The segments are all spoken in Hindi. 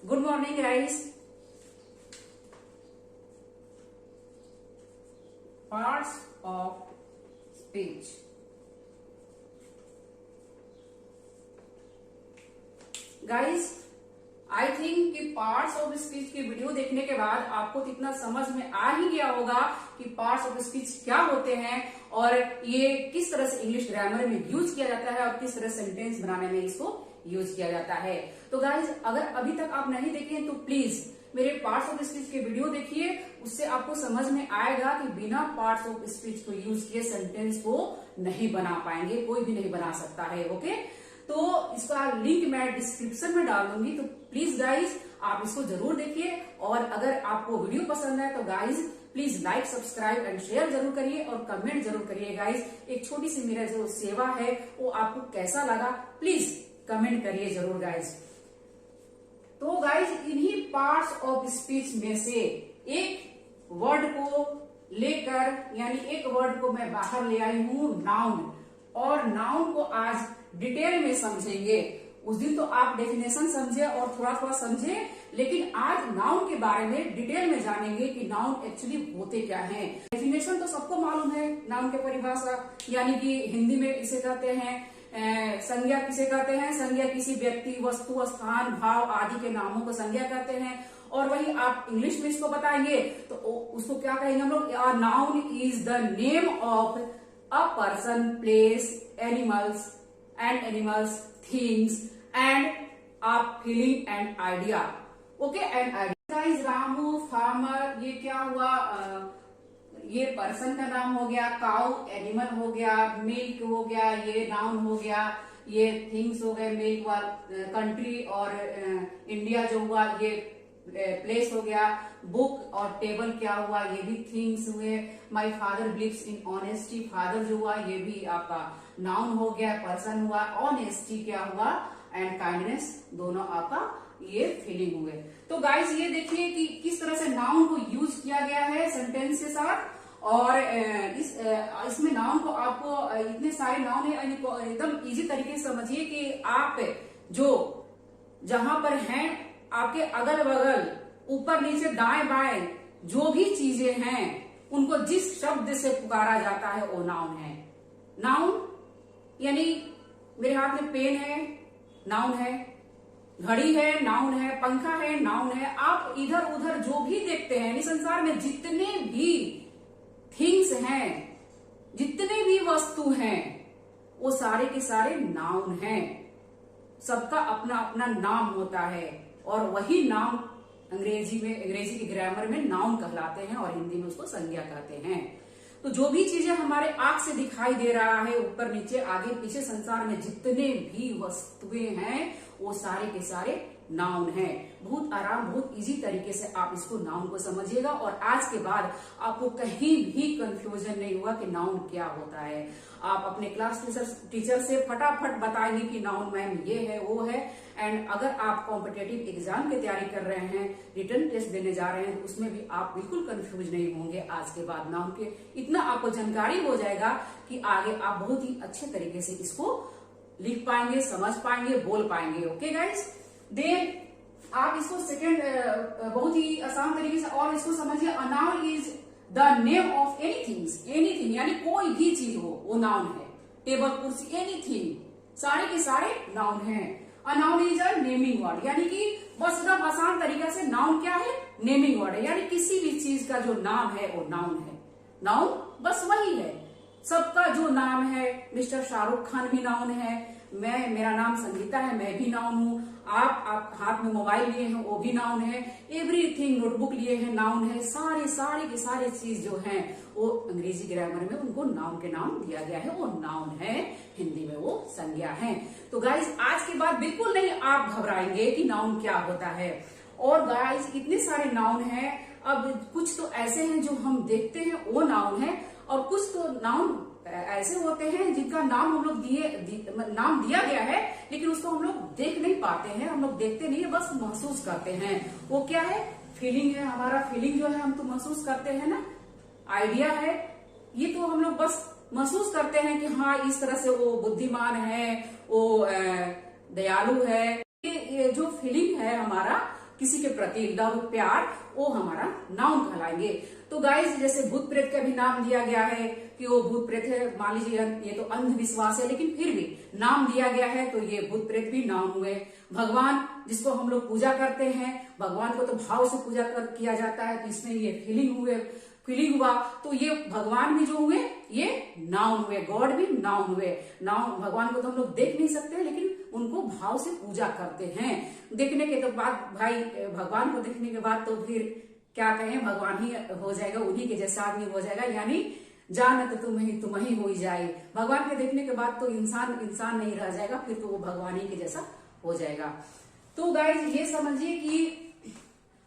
Good morning, guys. Parts of speech. Guys, I think कि पार्ट्स ऑफ स्पीच की वीडियो देखने के बाद आपको इतना समझ में आ ही गया होगा कि पार्ट्स ऑफ स्पीच क्या होते हैं और ये किस तरह से इंग्लिश ग्रामर में यूज किया जाता है और किस तरह सेंटेंस बनाने में इसको यूज किया जाता है। तो गाइज, अगर अभी तक आप नहीं देखे हैं तो प्लीज मेरे पार्ट्स ऑफ स्पीच के वीडियो देखिए, उससे आपको समझ में आएगा कि बिना पार्ट्स ऑफ स्पीच को यूज किए सेंटेंस को नहीं बना पाएंगे, कोई भी नहीं बना सकता है। ओके, तो इसका लिंक मैं डिस्क्रिप्शन में डाल दूंगी, तो प्लीज गाइज आप इसको जरूर देखिए। और अगर आपको वीडियो पसंद है तो guys please like, subscribe and share जरूर करिए और कमेंट जरूर करिए। गाइज, एक छोटी सी मेरा जो सेवा है वो आपको कैसा लगा प्लीज कमेंट करिए जरूर गाइज। तो गाइज, इन्हीं पार्ट्स ऑफ स्पीच में से एक वर्ड को लेकर, यानी एक वर्ड को मैं बाहर ले आई हूं, नाउन। और नाउन को आज डिटेल में समझेंगे। उस दिन तो आप डेफिनेशन समझे और थोड़ा थोड़ा समझे, लेकिन आज नाउन के बारे में डिटेल में जानेंगे कि नाउन एक्चुअली होते क्या हैं। डेफिनेशन तो सबको मालूम है, नाउन की परिभाषा, यानी कि हिंदी में इसे कहते हैं संज्ञा। किसे कहते हैं? संज्ञा किसी व्यक्ति, वस्तु, स्थान, भाव आदि के नामों को संज्ञा कहते हैं। और वही आप इंग्लिश में इसको बताएंगे तो उसको क्या कहेंगे हम लोग? Noun is the name of a person, place, animals, things and a feeling and idea. Okay, and idea. Ramu, farmer, ये क्या हुआ? ये पर्सन का नाम हो गया। काउ एनिमल हो गया। मिल्क हो गया, ये नाउन हो गया। ये थिंग्स हो गए, मिल्क वाला। कंट्री और इंडिया जो हुआ ये प्लेस हो गया। बुक और टेबल क्या हुआ? ये भी थिंग्स हुए। My father believes in honesty, father जो हुआ ये भी आपका नाउन हो गया, पर्सन हुआ। ऑनेस्टी क्या हुआ? एंड काइंडनेस, दोनों आपका ये फीलिंग हुए। तो गाइस, ये देखिए कि किस तरह से नाउन को यूज किया गया है सेंटेंस के साथ। और इसमें नाउन को आपको इतने सारे नाउन है, एकदम इजी तरीके से समझिए कि आप जो जहां पर हैं, आपके अगल बगल, ऊपर नीचे, दाएं बाएं जो भी चीजें हैं उनको जिस शब्द से पुकारा जाता है वो नाउन है। नाउन यानी मेरे हाथ में पेन है, नाउन है। घड़ी है, नाउन है। पंखा है, नाउन है। आप इधर उधर जो भी देखते हैं, इस संसार में जितने भी थिंग्स हैं, जितने भी वस्तु हैं, वो सारे के सारे नाउन हैं। सबका अपना अपना नाम होता है और वही नाम अंग्रेजी के ग्रामर में नाउन कहलाते हैं और हिंदी में उसको संज्ञा कहते हैं। तो जो भी चीजें हमारे आंख से दिखाई दे रहा है, ऊपर नीचे आगे पीछे संसार में जितने भी वस्तुएं हैं वो सारे के सारे नाउन है। बहुत आराम, बहुत इजी तरीके से आप इसको नाउन को समझिएगा और आज के बाद आपको कहीं भी कंफ्यूजन नहीं हुआ कि नाउन क्या होता है। आप अपने क्लास टीचर से फटाफट बताएंगे कि नाउन मैम ये है, वो है। एंड अगर आप कॉम्पिटेटिव एग्जाम की तैयारी कर रहे हैं, रिटन टेस्ट देने जा रहे हैं, तो उसमें भी आप बिल्कुल कंफ्यूज नहीं होंगे। आज के बाद नाउन के इतना आपको जानकारी हो जाएगा कि आगे आप बहुत ही अच्छे तरीके से इसको लिख पाएंगे, समझ पाएंगे, बोल पाएंगे। ओके गाइज, देन आप इसको सेकेंड बहुत ही आसान तरीके से और इसको समझिए। A noun is the name of anything, यानी कोई भी चीज हो वो नाउन है। टेबल, कुर्सी, एनीथिंग, सारे के सारे नाउन है। A noun is a naming word, यानी कि बस एकदम आसान तरीके से नाउन क्या है? नेमिंग वर्ड है, यानी किसी भी चीज का जो नाम है वो नाउन है। नाउन बस वही है, सबका जो नाम है। मिस्टर शाहरुख खान भी नाउन है। मेरा नाम संगीता है, मैं भी नाउन हूँ। आप हाथ में मोबाइल लिए हैं वो भी नाउन है। एवरीथिंग, नोटबुक लिए हैं, नाउन है। सारे के सारे चीज जो हैं वो अंग्रेजी ग्रामर में उनको नाउन के नाम दिया गया है, वो नाउन है। हिंदी में वो संज्ञा है। तो गाइज, आज के बाद बिल्कुल नहीं आप घबराएंगे कि नाउन क्या होता है। और गाइज, इतने सारे नाउन है। अब कुछ तो ऐसे हैं जो हम देखते हैं वो नाउन है, और कुछ तो नाउन ऐसे होते हैं जिनका नाम हम लोग नाम दिया गया है, लेकिन उसको हम लोग देख नहीं पाते हैं, हम लोग देखते नहीं है, बस महसूस करते हैं। वो क्या है? फीलिंग है। हमारा फीलिंग जो है हम तो महसूस करते हैं ना। आइडिया है, ये तो हम लोग बस महसूस करते हैं कि हाँ इस तरह से वो बुद्धिमान है, वो दयालु है। ये जो फीलिंग है हमारा, किसी के प्रति लव, प्यार, वो हमारा नाउन कहलाएंगे। तो गाइस जैसे भूत प्रेत का भी नाम दिया गया है कि वो भूत प्रेत है, मान लीजिए ये तो अंधविश्वास है, लेकिन फिर भी नाम दिया गया है तो ये भूत प्रेत भी नाउन हुए। भगवान जिसको हम लोग पूजा करते हैं, भगवान को तो भाव से पूजा किया जाता है, तो इसमें ये फीलिंग हुआ, तो ये भगवान भी जो हुए ये नाउन हुए, गॉड भी नाउन हुए। नाउन, भगवान को तो हम लोग देख नहीं सकते लेकिन उनको भाव से पूजा करते हैं। देखने के तो बाद भाई, भगवान को देखने के बाद तो फिर क्या कहें, भगवान ही हो जाएगा, उन्हीं के जैसा आदमी हो जाएगा, यानी जानत तुम ही हो जाए। भगवान के देखने के बाद तो इंसान नहीं रह जाएगा, फिर तो वो भगवान ही के जैसा हो जाएगा। तो गाइस ये समझिए कि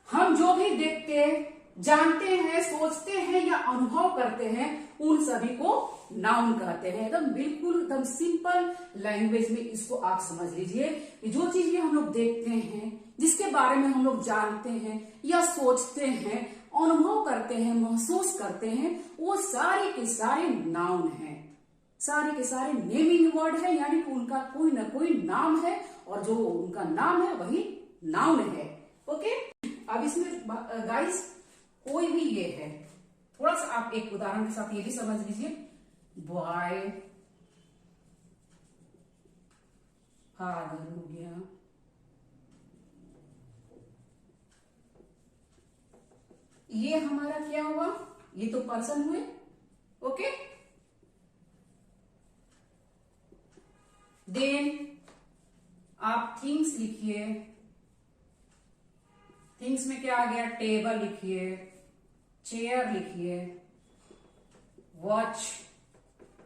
हम जो भी देखते हैं, जानते हैं, सोचते हैं या अनुभव करते हैं, उन सभी को नाउन कहते हैं। एकदम बिल्कुल एकदम सिंपल लैंग्वेज में इसको आप समझ लीजिए कि जो चीजें हम लोग देखते हैं, जिसके बारे में हम लोग जानते हैं या सोचते हैं, अनुभव करते हैं, महसूस करते हैं, वो सारे के सारे नाउन हैं, सारे के सारे नेमिंग वर्ड है, यानी कि उनका कोई ना कोई नाम है और जो उनका नाम है वही नाउन है। ओके, अब इसमें गाइस कोई भी ये है, थोड़ा सा आप एक उदाहरण के साथ ये भी समझ लीजिए। बॉय, फादर हो गया, ये हमारा क्या हुआ, ये तो पर्सन हुए। ओके, देन आप थिंग्स लिखिए, थिंग्स में क्या आ गया, टेबल लिखिए, चेयर लिखिए, वॉच,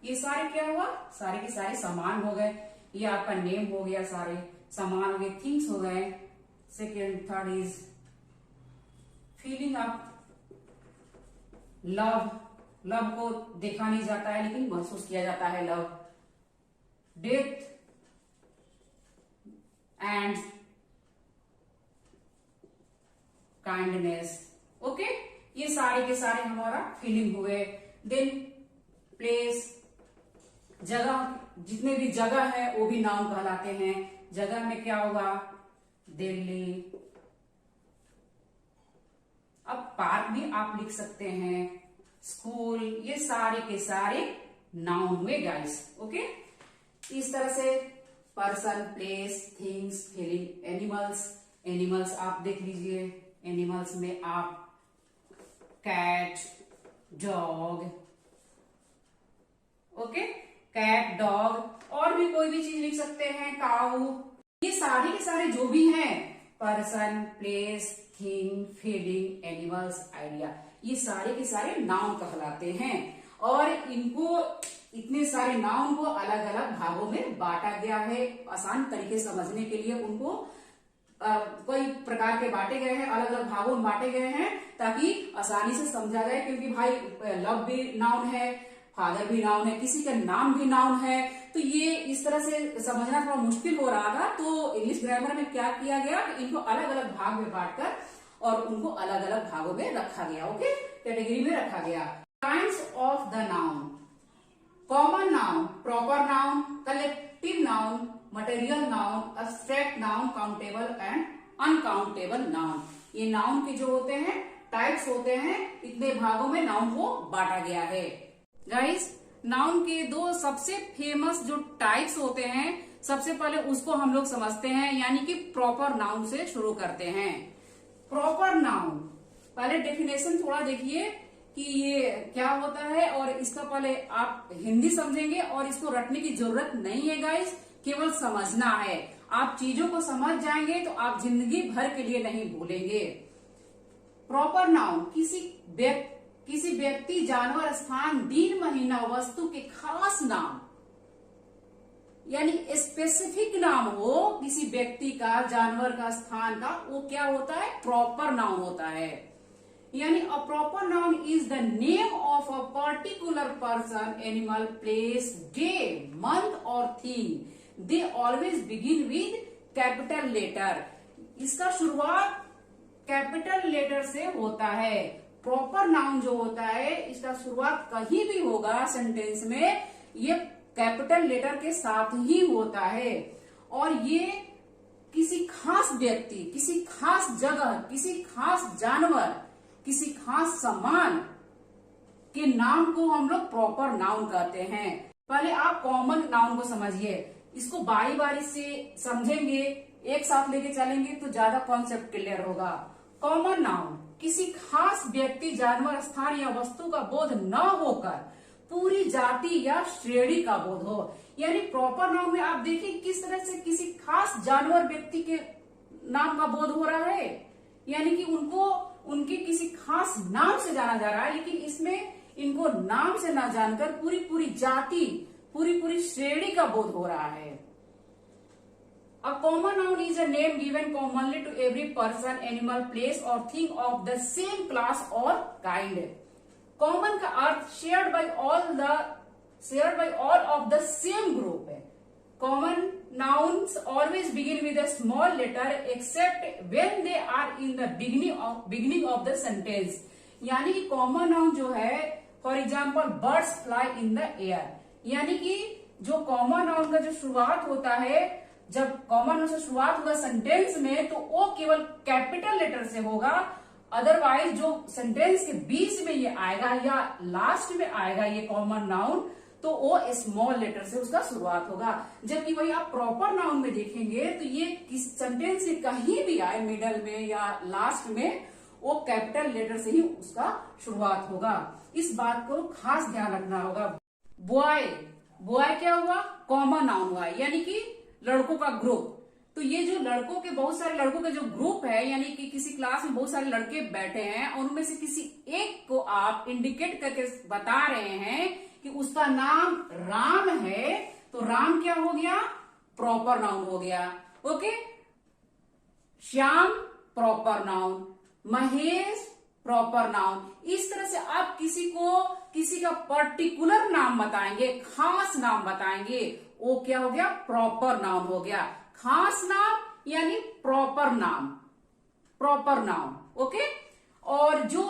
ये सारे क्या हुआ, सारे के सारे सामान हो गए। ये आपका नेम हो गया, सारे सामान हो गए, थिंग्स हो गए। Second, third is feeling of love, love को देखा नहीं जाता है लेकिन महसूस किया जाता है love. Death and kindness. Okay, ये सारे के सारे हमारा फीलिंग हुए। देन प्लेस, जगह, जितने भी जगह है वो भी नाउन कहलाते हैं। जगह में क्या होगा, दिल्ली। अब पार्क भी आप लिख सकते हैं, स्कूल, ये सारे के सारे नाउन हुए गाइस। ओके, इस तरह से person, place, things, feeling, animals, animals आप देख लीजिए। एनिमल्स में आप cat, dog, okay, cat, dog, और भी कोई भी चीज लिख सकते हैं, काऊ। ये सारे के सारे जो भी हैं, person, place, thing, feeling, animals, idea, ये सारे के सारे नाउन कहलाते हैं। और इनको, इतने सारे नाउन को अलग अलग भागों में बांटा गया है। आसान तरीके समझने के लिए उनको कई प्रकार के बांटे गए हैं, अलग अलग भागों में बांटे गए हैं, ताकि आसानी से समझा जाए। क्योंकि भाई लव भी नाउन है, फादर भी नाउन है, किसी का नाम भी नाउन है, तो ये इस तरह से समझना थोड़ा मुश्किल हो रहा था। तो इंग्लिश ग्रामर में क्या किया गया, इनको अलग अलग भाग में बांटकर और उनको अलग अलग भागों में रखा गया। ओके, कैटेगरी में रखा गया। Kinds of the noun, common noun, proper noun, collective noun, material noun, abstract noun, countable and uncountable noun. ये नाउन के जो होते हैं टाइप्स होते हैं, इतने भागों में नाउन को बांटा गया है। गाइस, नाउन के दो सबसे फेमस जो टाइप्स होते हैं, सबसे पहले उसको हम लोग समझते हैं, यानी कि प्रॉपर नाउन से शुरू करते हैं। प्रॉपर नाउन, पहले डेफिनेशन थोड़ा देखिए कि ये क्या होता है, और इसका पहले आप हिंदी समझेंगे और इसको रटने की जरूरत नहीं है गाइस, केवल समझना है। आप चीजों को समझ जाएंगे तो आप जिंदगी भर के लिए नहीं भूलेंगे। प्रॉपर नाउन किसी व्यक्ति, जानवर, स्थान, दिन, महीना, वस्तु के खास नाम, यानी स्पेसिफिक नाम हो किसी व्यक्ति का, जानवर का, स्थान का, वो क्या होता है, प्रॉपर नाउन होता है। यानी a proper noun is the name of a particular person, animal, place, day, month और thing. They always begin with capital letter. इसका शुरुआत कैपिटल लेटर से होता है। प्रॉपर नाउन जो होता है, इसका शुरुआत कहीं भी होगा सेंटेंस में, ये कैपिटल लेटर के साथ ही होता है। और ये किसी खास व्यक्ति, किसी खास जगह, किसी खास जानवर, किसी खास सामान के नाम को हम लोग प्रॉपर नाउन कहते हैं। पहले आप कॉमन नाउन को समझिए, इसको बारी बारी से समझेंगे, एक साथ लेके चलेंगे तो ज्यादा कॉन्सेप्ट क्लियर होगा। कॉमन नाउन किसी खास व्यक्ति, जानवर, स्थान या वस्तु का बोध न होकर पूरी जाति या श्रेणी का बोध हो। यानी प्रॉपर नाउन में आप देखिए किस तरह से किसी खास जानवर, व्यक्ति के नाम का बोध हो रहा है, यानी कि उनको उनके किसी खास नाम से जाना जा रहा है, लेकिन इसमें इनको नाम से ना जानकर पूरी पूरी जाति, पूरी पूरी श्रेणी का बोध हो रहा है। A common noun is a name given commonly to every person, animal, place or thing of the same class or kind. Common का अर्थ shared by all of the same group है। Common nouns always begin with a small letter except when they are in the beginning of the sentence। यानी कि कॉमन नाउन जो है, for example birds fly in the air, यानी कि जो कॉमन नाउन का जो शुरुआत होता है, जब कॉमन नाउन से शुरुआत होगा सेंटेंस में तो वो केवल कैपिटल लेटर से होगा, अदरवाइज जो सेंटेंस के बीच में ये आएगा या लास्ट में आएगा ये कॉमन नाउन, तो वो स्मॉल लेटर से उसका शुरुआत होगा। जबकि वही आप प्रॉपर नाउन में देखेंगे तो ये किस सेंटेंस के कहीं भी आए, मिडल में या लास्ट में, वो कैपिटल लेटर से ही उसका शुरुआत होगा। इस बात को खास ध्यान रखना होगा। बॉय, बॉय क्या हुआ? कॉमन नाउन हुआ, यानी कि लड़कों का ग्रुप। तो ये जो लड़कों के, बहुत सारे लड़कों का जो ग्रुप है, यानी कि किसी क्लास में बहुत सारे लड़के बैठे हैं और उनमें से किसी एक को आप इंडिकेट करके बता रहे हैं कि उसका नाम राम है, तो राम क्या हो गया? प्रॉपर नाउन हो गया। Okay, Shyam proper noun, Mahesh proper noun. इस तरह से आप किसी को, किसी का पर्टिकुलर नाम बताएंगे, खास नाम बताएंगे, वो क्या हो गया? प्रॉपर नाउन हो गया। खास नाम यानी प्रॉपर नाम, प्रॉपर नाउन। ओके, और जो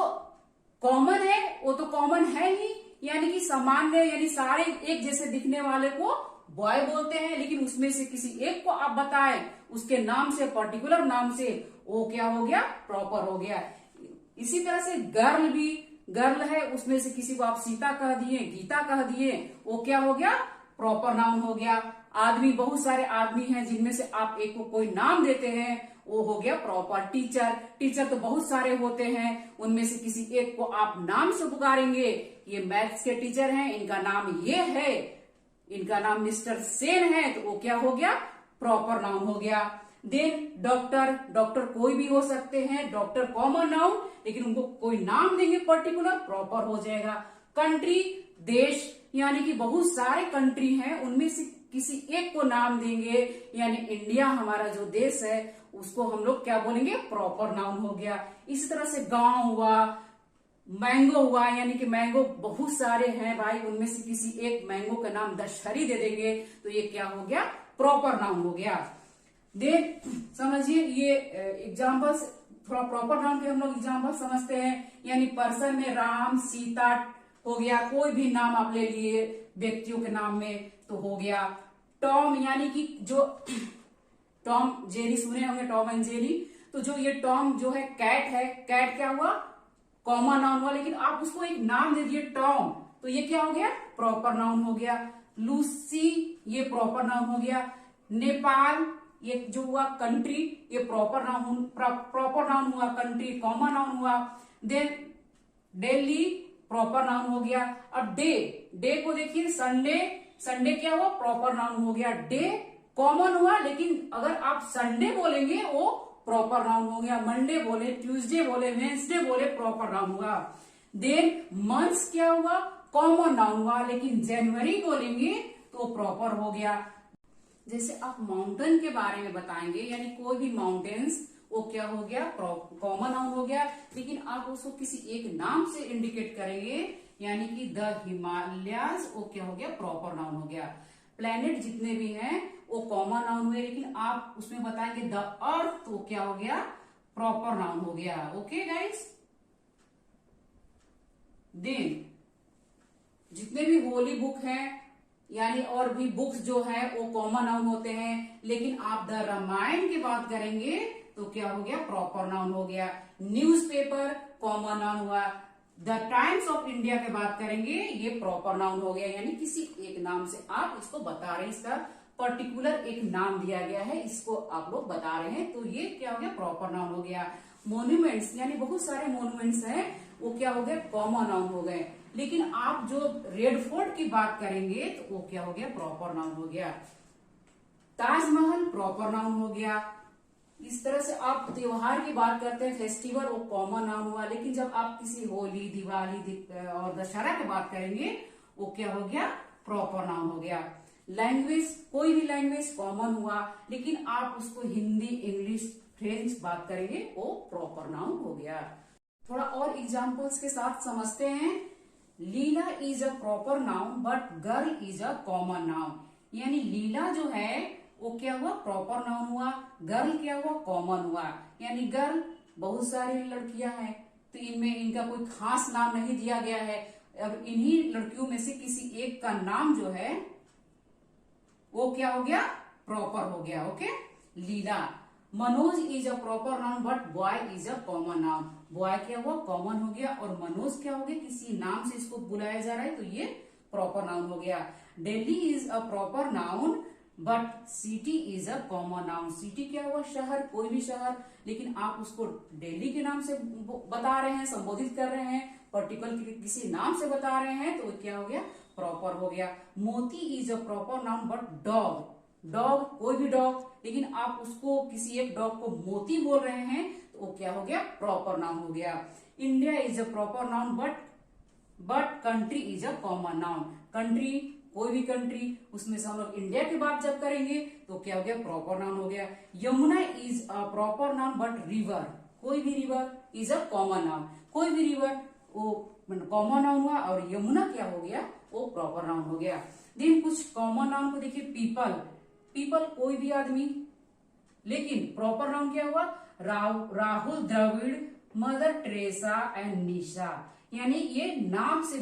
कॉमन है वो तो कॉमन है ही, यानी कि सामान्य, यानी सारे एक जैसे दिखने वाले को बॉय बोलते हैं, लेकिन उसमें से किसी एक को आप बताएं उसके नाम से, पर्टिकुलर नाम से, वो क्या हो गया? प्रॉपर हो गया। इसी तरह से गर्ल भी, गर्ल है, उसमें से किसी को आप सीता कह दिए, गीता कह दिए, वो क्या हो गया? प्रॉपर नाउन हो गया। आदमी, बहुत सारे आदमी हैं जिनमें से आप एक को कोई नाम देते हैं, वो हो गया प्रॉपर। टीचर, टीचर तो बहुत सारे होते हैं, उनमें से किसी एक को आप नाम से पुकारेंगे, ये मैथ्स के टीचर हैं, इनका नाम ये है, इनका नाम मिस्टर सेन है, तो वो क्या हो गया? प्रॉपर नाउन हो गया। देन डॉक्टर, डॉक्टर कोई भी हो सकते हैं, डॉक्टर कॉमन नाउन, लेकिन उनको कोई नाम देंगे पर्टिकुलर, प्रॉपर हो जाएगा। कंट्री, देश, यानी कि बहुत सारे कंट्री हैं, उनमें से किसी एक को नाम देंगे, यानी इंडिया हमारा जो देश है उसको हम लोग क्या बोलेंगे? प्रॉपर नाउन हो गया। इसी तरह से गांव हुआ, मैंगो हुआ, यानी कि मैंगो बहुत सारे हैं भाई, उनमें से किसी एक मैंगो का नाम दशहरी दे देंगे, तो ये क्या हो गया? प्रॉपर नाउन हो गया। देन समझिए ये एग्जाम्पल्स, थोड़ा प्रॉपर नाउन के हम लोग एग्जाम्पल समझते हैं। यानी पर्सन में राम, सीता हो गया, कोई भी नाम आप ले लिए व्यक्तियों के नाम में तो हो गया। टॉम, यानी कि जो टॉम जेरी सुने होंगे, टॉम एंड जेरी, तो जो ये टॉम जो है कैट है, कैट क्या हुआ? कॉमन नाउन हुआ, लेकिन आप उसको एक नाम दे दिए टॉम, तो ये क्या हो गया? प्रॉपर नाउन हो गया। लूसी, ये प्रॉपर नाउन हो गया। नेपाल, ये जो हुआ कंट्री, ये प्रॉपर नाउन हुआ, कंट्री कॉमन नाउन हुआ। देन दिल्ली प्रॉपर नाउन हो गया। अब डे, डे को देखिए, संडे, संडे क्या हुआ? प्रॉपर नाउन हो गया। डे कॉमन हुआ, लेकिन अगर आप संडे बोलेंगे वो प्रॉपर नाउन हो गया। मंडे बोले, ट्यूसडे बोले, वेंसडे बोले, प्रॉपर नाउन हुआ। देन मंथ्स क्या हुआ? कॉमन नाउन हुआ, लेकिन जनवरी बोलेंगे तो प्रॉपर हो गया। जैसे आप माउंटेन के बारे में बताएंगे, यानी कोई भी माउंटेन्स, वो क्या हो गया? कॉमन नाउन हो गया, लेकिन आप उसको किसी एक नाम से इंडिकेट करेंगे, यानी कि द हिमालयाज, वो क्या हो गया? प्रॉपर नाउन हो गया। प्लेनेट जितने भी हैं वो कॉमन नाउन हुए, लेकिन आप उसमें बताएंगे द अर्थ, तो क्या हो गया? प्रॉपर नाउन हो गया। ओके गाइस, देन जितने भी होली बुक हैं, यानी और भी बुक्स जो है वो कॉमन नाउन होते हैं, लेकिन आप द रामायण की बात करेंगे तो क्या हो गया, प्रॉपर नाउन हो गया। न्यूज़पेपर कॉमन नाउन हुआ। द टाइम्स ऑफ इंडिया की बात करेंगे, ये प्रॉपर नाउन हो गया, यानी किसी एक नाम से आप इसको बता रहे हैं, इसका पर्टिकुलर एक नाम दिया गया है, इसको आप लोग बता रहे हैं, तो ये क्या हो गया, प्रॉपर नाउन हो गया। मोन्यूमेंट्स यानी बहुत सारे मोन्यूमेंट्स हैं, वो क्या हो गया, कॉमन नाउन हो गए। लेकिन आप जो रेड फोर्ट की बात करेंगे तो वो क्या हो गया, प्रॉपर नाउन हो गया। ताजमहल प्रॉपर नाउन हो गया। इस तरह से आप त्योहार की बात करते हैं, फेस्टिवल, वो कॉमन नाउन हुआ। लेकिन जब आप किसी होली, दिवाली और दशहरा की बात करेंगे, वो क्या हो गया, प्रॉपर नाउन हो गया। लैंग्वेज, कोई भी लैंग्वेज कॉमन हुआ, लेकिन आप उसको हिंदी, इंग्लिश, फ्रेंच बात करेंगे, वो प्रॉपर नाउन हो गया। थोड़ा और एग्जांपल्स के साथ समझते हैं। Leela is a proper noun but girl is a common noun. यानी लीला जो है वो क्या हुआ, प्रॉपर नाउन हुआ। गर्ल क्या हुआ, कॉमन हुआ। यानी गर्ल बहुत सारी लड़कियां हैं, तो इनमें इनका कोई खास नाम नहीं दिया गया है। अब इन्हीं लड़कियों में से किसी एक का नाम जो है वो क्या हो गया, प्रॉपर हो गया। Okay, Leela. Manoj is a proper noun but boy is a common noun. Boy क्या हुआ, कॉमन हो गया, और मनोज क्या हो गया, किसी नाम से इसको बुलाया जा रहा है, तो ये प्रॉपर नाउन हो गया। Delhi is a proper noun but city is a common noun. City क्या हुआ, शहर, कोई भी शहर, लेकिन आप उसको दिल्ली के नाम से बता रहे हैं, संबोधित कर रहे हैं, पर्टिकुलर किसी नाम से बता रहे हैं, तो क्या हो गया, प्रॉपर हो गया। मोती is a proper noun but dog, dog कोई भी डॉग, लेकिन आप उसको किसी एक डॉग को मोती बोल रहे हैं, तो वो क्या हो गया, प्रॉपर नाउन हो गया। India is a proper noun but country is a common noun. Country, कोई भी कंट्री, उसमें से हम लोग इंडिया की बात जब करेंगे तो क्या हो गया, प्रॉपर नाउन हो गया। Yamuna is a proper noun but river, कोई भी river is a common noun. कोई भी रिवर वो कॉमन नाउन हुआ, और यमुना क्या हो गया, वो प्रॉपर नाउन हो गया। देन कुछ कॉमन नाउन को देखिए, पीपल, पीपल कोई भी आदमी, लेकिन प्रॉपर नाउन क्या हुआ, Rahul Dravid, Mother Teresa and Nisha. यानी ये नाम से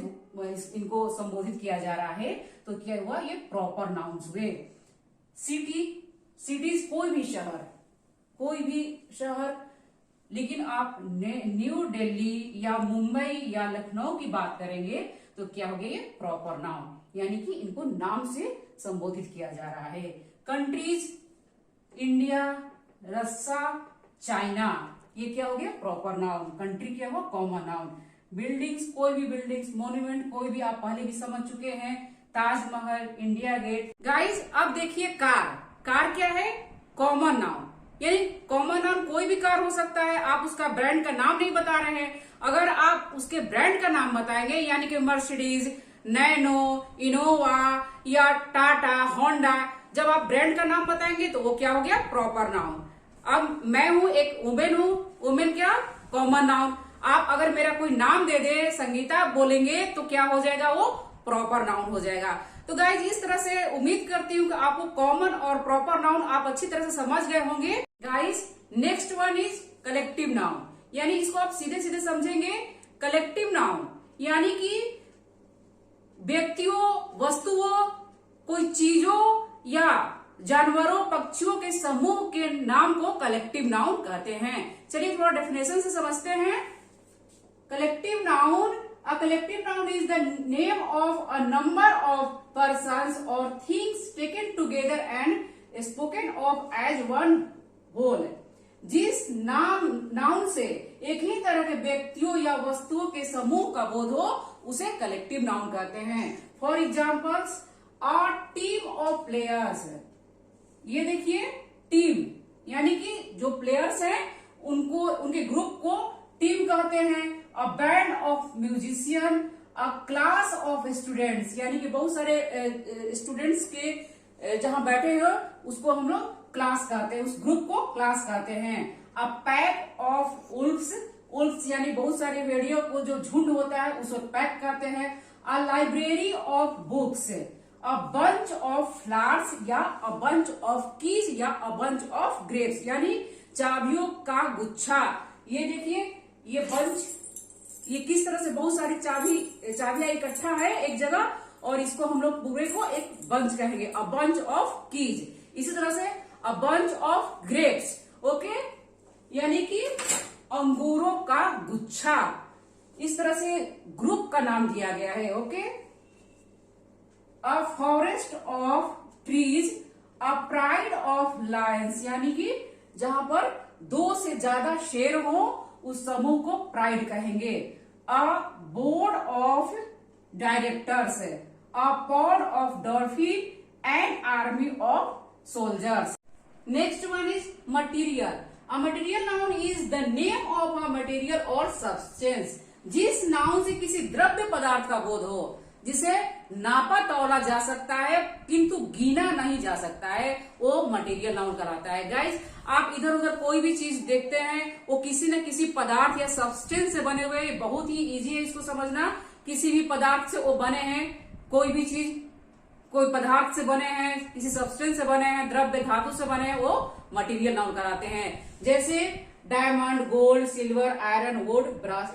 इनको संबोधित किया जा रहा है, तो क्या हुआ, ये प्रॉपर नाउन्स हुए। सिटी, सिटीज कोई भी शहर, कोई भी शहर, लेकिन आप न्यू दिल्ली या मुंबई या लखनऊ की बात करेंगे तो क्या हो गया, ये प्रॉपर नाउन, यानी कि इनको नाम से संबोधित किया जा रहा है। कंट्रीज, इंडिया, रसिया, चाइना, ये क्या हो गया, प्रॉपर नाउन। कंट्री क्या हुआ, कॉमन नाउन। बिल्डिंग्स, कोई भी बिल्डिंग्स, मॉन्यूमेंट कोई भी, आप पहले भी समझ चुके हैं, ताजमहल, इंडिया गेट। गाइस अब देखिए, कार, कार क्या है, कॉमन नाउन, यानी कॉमन नाउन कोई भी कार हो सकता है। आप उसका ब्रांड का नाम नहीं बता रहे हैं, अगर आप उसके ब्रांड का नाम बताएंगे, यानी कि मर्सिडीज, नैनो, इनोवा या टाटा, होंडा, जब आप ब्रांड का नाम बताएंगे तो वो क्या हो गया, प्रॉपर नाउन। अब मैं हूं एक वुमेन हूं, वुमेन क्या, कॉमन नाउन। आप अगर मेरा कोई नाम दे दे, संगीता बोलेंगे, तो क्या हो जाएगा, वो प्रॉपर नाउन हो जाएगा। तो गाइज इस तरह से उम्मीद करती हूँ कि आपको कॉमन और प्रॉपर नाउन आप अच्छी तरह से समझ गए होंगे। Guys next one is collective noun, यानी इसको आप सीधे सीधे समझेंगे। कलेक्टिव नाउन यानी कि व्यक्तियों, वस्तुओं, कोई चीजों या जानवरों, पक्षियों के समूह के नाम को कलेक्टिव नाउन कहते हैं। चलिए थोड़ा डेफिनेशन से समझते हैं। Collective noun, a collective noun is the name of a number of persons or things taken together and spoken of as one whole। जिस नाउन से एक ही तरह के व्यक्तियों या वस्तुओं के समूह का बोध हो, उसे कलेक्टिव नाउन कहते हैं। For examples, a team of players, ये देखिए टीम, यानी कि जो प्लेयर्स हैं उनको, उनके ग्रुप को टीम कहते हैं। A band of musician, a class of students, यानी कि बहुत सारे स्टूडेंट्स के जहां बैठे हो उसको हम लोग क्लास कहते हैं, उस ग्रुप को क्लास कहते हैं। अ पैक ऑफ उल्फ्स, उल्फ्स यानी बहुत सारे भेड़ियों को जो झुंड होता है उसको पैक कहते हैं। A library of books, a bunch of flowers या अ बंच ऑफ कीज या अ बंच ऑफ ग्रेप्स, यानी चाबियों का गुच्छा। ये देखिए, ये बंच, ये किस तरह से बहुत सारी चाबियां इकट्ठा है एक जगह, और इसको हम लोग पूरे को एक बंच कहेंगे, अ बंच ऑफ कीज। इसी तरह से a bunch of grapes. Okay, यानी कि अंगूरों का गुच्छा, इस तरह से ग्रुप का नाम दिया गया है। Okay, a forest of trees, a pride of Lions, यानी कि जहां पर 2 से ज्यादा शेर हो उस समूह को प्राइड कहेंगे। A board of directors, a pod of dolphin and army of soldiers. Next one is material. A material noun is the name of a material और सब्सटेंस, जिस नाउन से किसी द्रव्य पदार्थ का बोध हो, जिसे नापा तौला जा सकता है किंतु गिना नहीं जा सकता है, वो मटेरियल नाउन कहलाता है। गाइज, आप इधर उधर कोई भी चीज देखते हैं वो किसी न किसी पदार्थ या सब्सटेंस से बने हुए, बहुत ही इजी है इसको समझना। किसी भी पदार्थ से वो बने हैं, कोई भी चीज कोई पदार्थ से बने हैं, किसी सब्सटेंस से बने हैं, द्रव्य धातु से बने हैं, वो मटेरियल नाउन कहलाते हैं। जैसे diamond, gold, silver, iron, wood, brass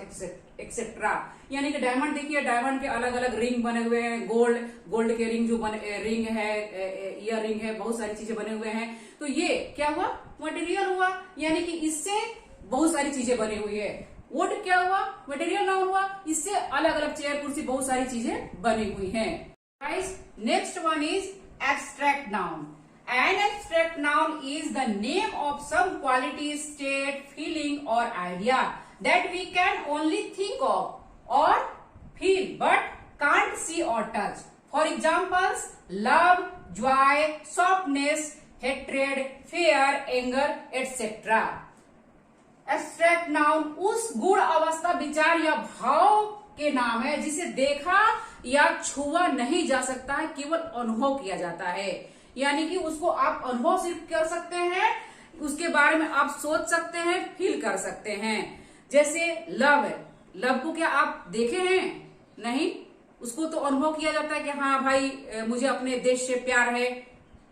etcetera. यानी कि डायमंड देखिए, डायमंड के अलग अलग रिंग बने हुए हैं, गोल्ड के रिंग जो रिंग है, ईयर रिंग है, बहुत सारी चीजें बने हुए हैं। तो ये क्या हुआ? मटेरियल हुआ, यानी कि इससे बहुत सारी चीजें बनी हुई है। वुड क्या हुआ? मटेरियल नाउन हुआ, इससे अलग अलग चेयर, कुर्सी, बहुत सारी चीजें बनी हुई हैं। Guys, next one is abstract noun. An abstract noun is the name of some quality, state, feeling or idea that we can only think of or feel but can't see or touch. For examples, love, joy, softness, hatred, fear, anger, etc. Abstract noun उस गुण, अवस्था, विचार या भाव के नाम है जिसे देखा या छुआ नहीं जा सकता है, केवल अनुभव किया जाता है। यानी कि उसको आप अनुभव सिर्फ कर सकते हैं, उसके बारे में आप सोच सकते हैं, फील कर सकते हैं। जैसे लव है, लव को क्या आप देखे हैं? नहीं, उसको तो अनुभव किया जाता है कि हाँ भाई मुझे अपने देश से प्यार है।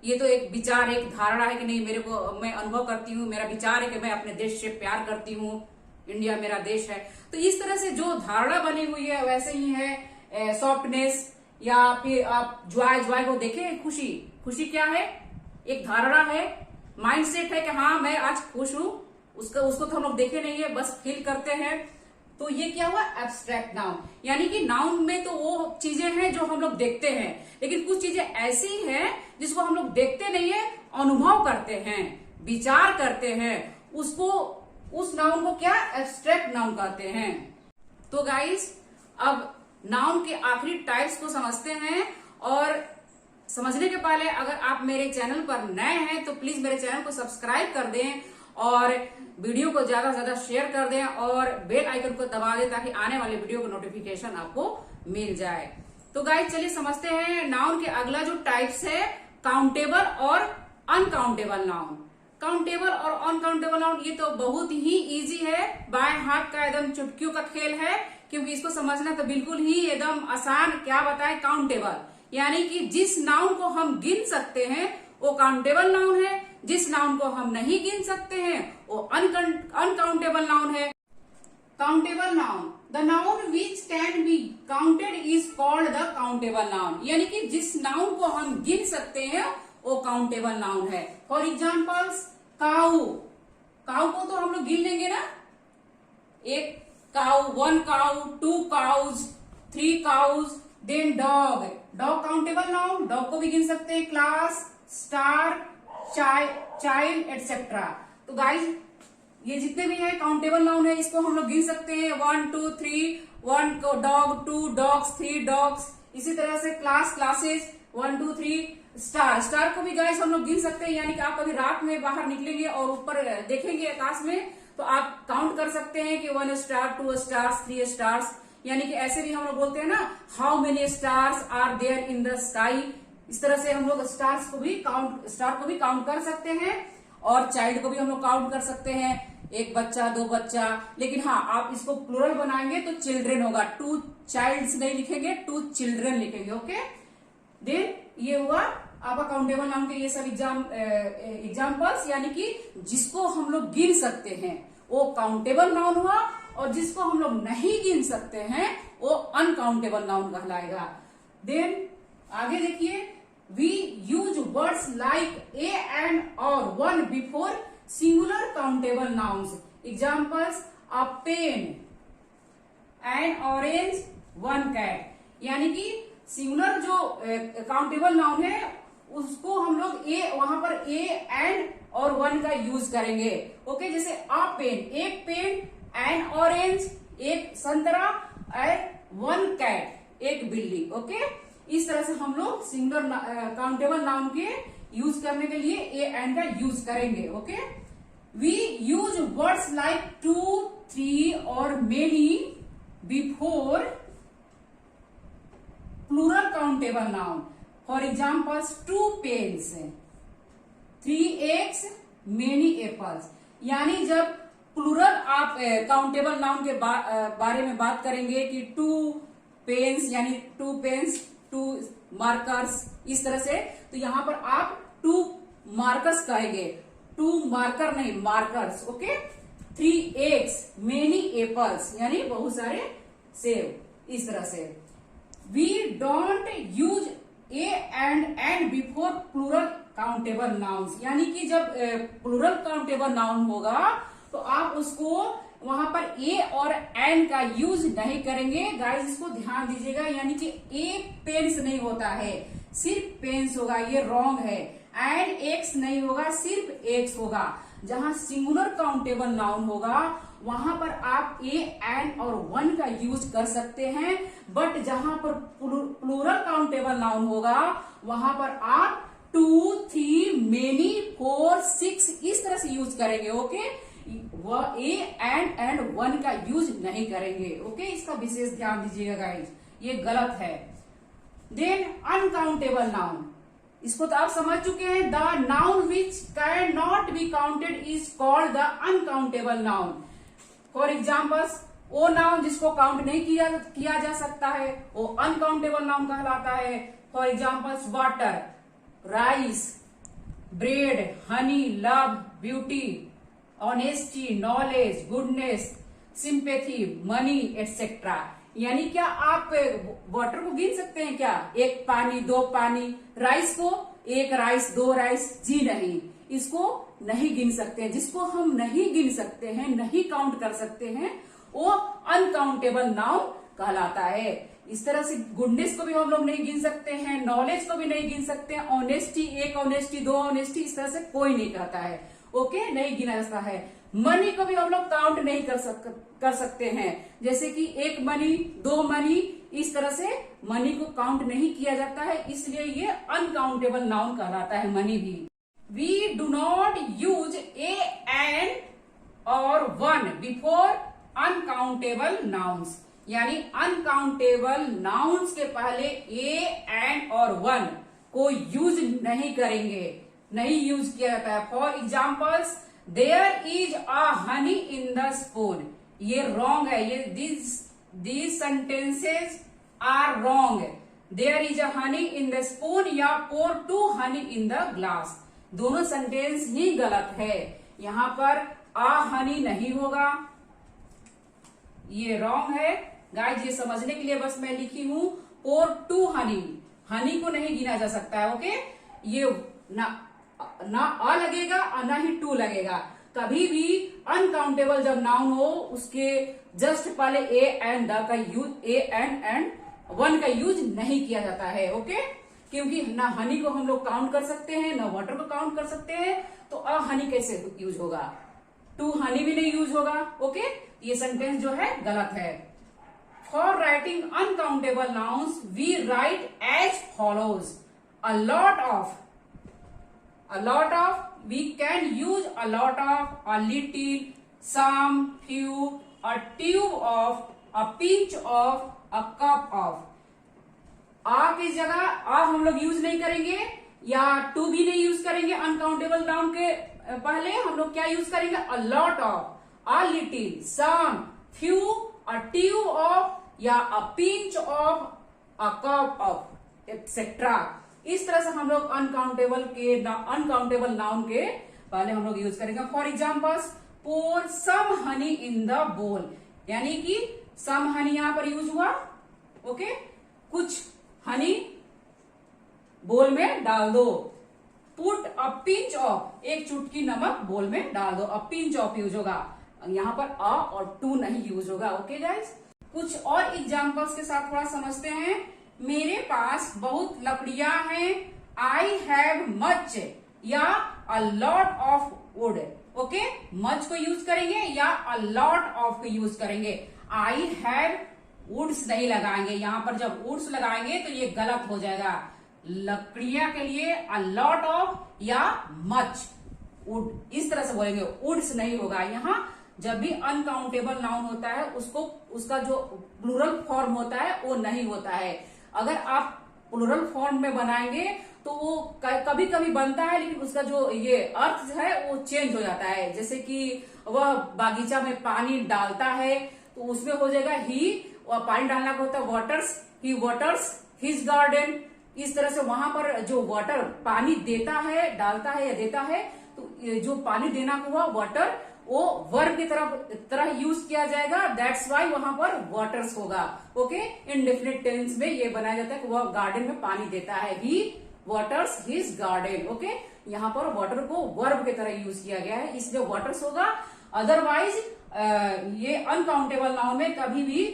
ये तो एक विचार, एक धारणा है कि नहीं, मेरे को, मैं अनुभव करती हूँ, मेरा विचार है कि मैं अपने देश से प्यार करती हूँ, इंडिया मेरा देश है। तो इस तरह से जो धारणा बनी हुई है वैसे ही है सॉफ्टनेस, या फिर आप जॉय को देखे, खुशी क्या है? एक धारणा है, माइंडसेट है कि हाँ मैं आज खुश हूं। उसको तो हम लोग देखे नहीं है, बस फील करते हैं। तो ये क्या हुआ? Abstract noun. यानी कि नाउन में तो वो चीजें हैं जो हम लोग देखते हैं, लेकिन कुछ चीजें ऐसी हैं जिसको हम लोग देखते नहीं है, अनुभव करते हैं, विचार करते हैं, उसको, उस नाउन को क्या? एब्स्ट्रैक्ट नाउन कहते हैं। तो गाइस, अब नाउन के आखिरी टाइप्स को समझते हैं, और समझने के पहले अगर आप मेरे चैनल पर नए हैं तो प्लीज मेरे चैनल को सब्सक्राइब कर दें और वीडियो को ज्यादा से ज्यादा शेयर कर दें और बेल आइकन को दबा दें ताकि आने वाले वीडियो का नोटिफिकेशन आपको मिल जाए। तो गाइस, चलिए समझते हैं नाउन के अगला जो टाइप्स है, काउंटेबल और अनकाउंटेबल नाउन। काउंटेबल और अनकाउंटेबल नाउन ये तो बहुत ही इजी है, बाएं हाथ का एकदम चुटकियों का खेल है, क्योंकि इसको समझना तो बिल्कुल ही एकदम आसान। क्या बताएं? काउंटेबल यानी कि जिस नाउन को हम गिन सकते हैं वो काउंटेबल नाउन है, जिस नाउन को हम नहीं गिन सकते हैं वो अनकाउंटेबल नाउन है। Countable noun, the noun which can be counted is called the countable noun. यानी कि जिस नाउन को हम गिन सकते हैं वो काउंटेबल नाउन है। फॉर एग्जाम्पल्स, काऊ को तो हम लोग गिन लेंगे ना, एक cow, 1 cow, 2 cows, 3 cows. Then dog countable noun, dog को भी गिन सकते हैं, क्लास, स्टार, चाइल्ड एटसेट्रा। तो गाइज, ये जितने भी है काउंटेबल नाउन है, इसको हम लोग गिन सकते हैं, 1 2 3, 1 डॉग, 2 डॉग्स, 3 डॉग्स। इसी तरह से क्लासेस, 1 2 3। स्टार को भी गाइस हम लोग गिन सकते हैं, यानी कि आप कभी रात में बाहर निकलेंगे और ऊपर देखेंगे आकाश में तो आप काउंट कर सकते हैं कि 1 स्टार, 2 स्टार्स, 3 स्टार्स। यानी कि ऐसे भी हम लोग बोलते हैं ना, how many stars are there in the sky. इस तरह से हम लोग स्टार को भी काउंट कर सकते हैं, और चाइल्ड को भी हम लोग काउंट कर सकते हैं, 1 बच्चा, 2 बच्चा। लेकिन हाँ, आप इसको प्लूरल बनाएंगे तो चिल्ड्रेन होगा, 2 चाइल्ड्स नहीं लिखेंगे, 2 चिल्ड्रेन लिखेंगे। ओके, देन ये हुआ आपका काउंटेबल नाउन के ये सब एग्जाम्पल्स, यानी कि जिसको हम लोग गिन सकते हैं वो काउंटेबल नाउन हुआ, और जिसको हम लोग नहीं गिन सकते हैं वो अनकाउंटेबल नाउन कहलाएगा। देन आगे देखिए, we use words like a and और 1 before singular countable nouns. Examples, a pen, an orange, one cat. यानी कि सिंगुलर जो काउंटेबल नाउन है उसको हम लोग वहां पर ए एंड और वन का यूज करेंगे। ओके, जैसे अ पेन, एक पेन, एन ऑरेंज, एक संतरा, एंड वन कैट, एक बिल्ली। ओके, इस तरह से हम लोग सिंगुलर काउंटेबल नाउन के यूज करने के लिए ए एंड का यूज करेंगे। Okay, we use words like two, three और many before plural countable noun. For examples, two pens, 3 eggs, many apples। यानी जब प्लूरल आप काउंटेबल नाउन के बारे में बात करेंगे कि 2 पेन्स यानी 2 पेन्स, 2 मार्कर्स, इस तरह से, तो यहां पर आप 2 मार्कर्स कहेंगे, 2 मार्कर नहीं, markers. Okay, 3 eggs, many apples यानी बहुत सारे सेब, इस तरह से। We don't use a and before plural countable nouns. यानी कि जब प्लूरल काउंटेबल नाउन होगा तो आप उसको वहां पर ए और एन का यूज नहीं करेंगे। गाइस, इसको ध्यान दीजिएगा, यानी कि ए पेन्स नहीं होता है, सिर्फ पेन्स होगा, ये रॉन्ग है। एंड एक्स नहीं होगा, सिर्फ एक्स होगा। जहां सिंगुलर काउंटेबल नाउन होगा वहां पर आप ए एन और वन का यूज कर सकते हैं, बट जहां पर प्लूरल काउंटेबल नाउन होगा वहां पर आप 2, 3, मेनी, 4, 6 इस तरह से यूज करेंगे। ओके, वह ए एंड वन का यूज नहीं करेंगे। ओके, इसका विशेष ध्यान दीजिएगा गाइस, ये गलत है। देन अनकाउंटेबल नाउन, इसको तो आप समझ चुके हैं। The noun which can not be counted is called the uncountable noun. For examples, वो नाउन जिसको काउंट नहीं किया जा सकता है वो अनकाउंटेबल नाउन कहलाता है। For examples, water, rice, bread, Honey, love, beauty, honesty, knowledge, goodness, sympathy, money, etcetera. यानी क्या आप वाटर को गिन सकते हैं क्या? एक पानी, दो पानी। राइस को एक राइस, दो राइस? जी नहीं, इसको नहीं गिन सकते हैं। जिसको हम नहीं गिन सकते हैं, नहीं काउंट कर सकते हैं, वो अनकाउंटेबल नाउन कहलाता है। इस तरह से गुडनेस को भी हम लोग नहीं गिन सकते हैं, नॉलेज को भी नहीं गिन सकते हैं, ऑनेस्टी, एक ऑनेस्टी, दो ऑनेस्टी, इस तरह से कोई नहीं कहता है। ओके, नहीं गिना जाता है। मनी को भी हम लोग काउंट नहीं कर सकते हैं, जैसे कि एक मनी, दो मनी, इस तरह से मनी को काउंट नहीं किया जाता है, इसलिए ये अनकाउंटेबल नाउन कहलाता है मनी भी। We do not use a and और वन बिफोर अनकाउंटेबल नाउन्स। यानी अनकाउंटेबल नाउन्स के पहले ए एंड और वन को यूज नहीं करेंगे, नहीं यूज किया जाता है। For examples, there is a honey in the spoon, ये रॉन्ग है। ये these sentences are wrong. There is a honey in the spoon या pour two honey in the glass, दोनों सेंटेंस ही गलत है। यहां पर आ हनी नहीं होगा, ये रॉन्ग है। गाइस, ये समझने के लिए बस मैं लिखी हूं पोर टू हनी, हनी को नहीं गिना जा सकता है। ओके, ये ना अ लगेगा और ना ही टू लगेगा। कभी भी अनकाउंटेबल जब नाउन हो उसके जस्ट पहले ए एंड द का यूज, ए एंड वन का यूज नहीं किया जाता है। ओके, क्योंकि ना हनी को हम लोग काउंट कर सकते हैं, ना वाटर को काउंट कर सकते हैं, तो अ हनी कैसे यूज होगा? टू हनी भी नहीं यूज होगा। ओके, ये सेंटेंस जो है गलत है। For writing uncountable nouns we write as follows, a lot of, we can use a lot of, a little, some, few, a tube of, a pinch of, a cup of। आ की जगह आ हम लोग यूज नहीं करेंगे, या टू भी नहीं यूज करेंगे। अनकाउंटेबल नाउन के पहले हम लोग क्या यूज करेंगे? A lot of, a little, some, few, a tube of, या a pinch of, a cup of, etcetera. इस तरह से हम लोग अनकाउंटेबल नाउन के पहले हम लोग यूज करेंगे। For examples, pour some honey in the bowl, यानी कि सम हनी यहां पर यूज हुआ। ओके, कुछ हनी बोल में डाल दो। पुट अ पिंच ऑफ, एक चुटकी नमक बोल में डाल दो। अ पिंच ऑफ यूज होगा, यहाँ पर अ और टू नहीं यूज होगा। ओके गाइस, कुछ और एग्जाम्पल्स के साथ थोड़ा समझते हैं। मेरे पास बहुत लकड़ियां हैं, आई हैव मच या a lot of would. Okay, much को यूज करेंगे या अ लॉट ऑफ को यूज करेंगे। आई हैव वुड्स नहीं लगाएंगे, यहां पर जब वुड्स लगाएंगे तो ये गलत हो जाएगा। लकड़ियां के लिए अ लॉट ऑफ या मच वुड, इस तरह से बोलेंगे, वुड्स नहीं होगा। यहाँ जब भी अनकाउंटेबल नाउन होता है उसको उसका जो प्लूरल फॉर्म होता है वो नहीं होता है। अगर आप प्लूरल फॉर्म में बनाएंगे तो वो कभी कभी बनता है, लेकिन उसका जो ये अर्थ है वो चेंज हो जाता है। जैसे कि वह बागीचा में पानी डालता है तो उसमें हो जाएगा ही, और पानी डालना का होता है वाटर्स, ही वाटर्स हिज गार्डन। इस तरह से वहां पर जो वाटर पानी देता है, डालता है या देता है, तो ये जो पानी देना हुआ वाटर वो वर्ब की तरह यूज किया जाएगा। दैट्स वाई वहां पर वाटर्स होगा। ओके, इनडेफिनिट टेंस में ये बनाया जाता है कि वह गार्डन में पानी देता है, ही वाटर्स हिज गार्डन। ओके, यहाँ पर वाटर को वर्ब की तरह यूज किया गया है, इसलिए वाटर्स होगा। अदरवाइज ये अनकाउंटेबल नाउन में कभी भी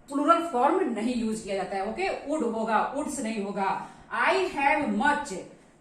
प्लूरल फॉर्म नहीं यूज किया जाता है। ओके, वुड होगा, वुड्स नहीं होगा। आई हैव मच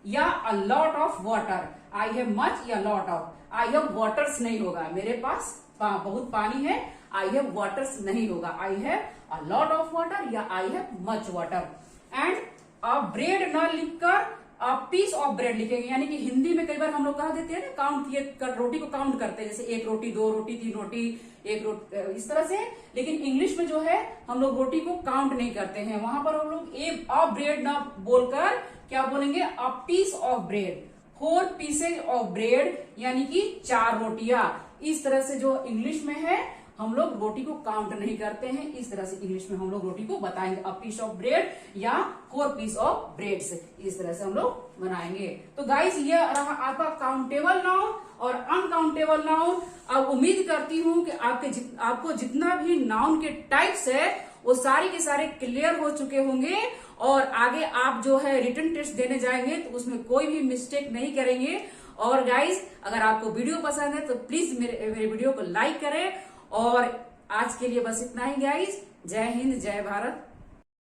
या a lot of water, I have much या lot of. I have waters नहीं होगा, मेरे पास बहुत पानी है, आई हैव वाटर्स नहीं होगा। I have a lot of water या I have much water. And a bread न लिखकर अ पीस ऑफ ब्रेड लिखेंगे, यानी कि हिंदी में कई बार हम लोग कह देते हैं ना, काउंट किए रोटी को काउंट करते हैं, जैसे एक रोटी, दो रोटी, तीन रोटी, एक रोटी, इस तरह से। लेकिन इंग्लिश में जो है हम लोग रोटी को काउंट नहीं करते हैं, वहां पर हम लोग ए अ ब्रेड ना बोलकर क्या बोलेंगे, a piece of bread, 4 pieces of bread, यानी कि 4 रोटियां। इस तरह से जो इंग्लिश में है हम लोग रोटी को काउंट नहीं करते हैं, इस तरह से इंग्लिश में हम लोग रोटी को बताएंगे, अ पीस ऑफ ब्रेड या 4 पीस ऑफ ब्रेड से, इस तरह से हम लोग बनाएंगे। तो गाइस, ये रहा आपका काउंटेबल नाउन और अनकाउंटेबल नाउन। अब उम्मीद करती हूँ कि आपको जितना भी नाउन के टाइप्स है वो सारे के सारे क्लियर हो चुके होंगे, और आगे आप जो है रिटन टेस्ट देने जाएंगे तो उसमें कोई भी मिस्टेक नहीं करेंगे। और गाइस, अगर आपको वीडियो पसंद है तो प्लीज मेरे वीडियो को लाइक करें। और आज के लिए बस इतना ही गाइस। जय हिंद, जय भारत।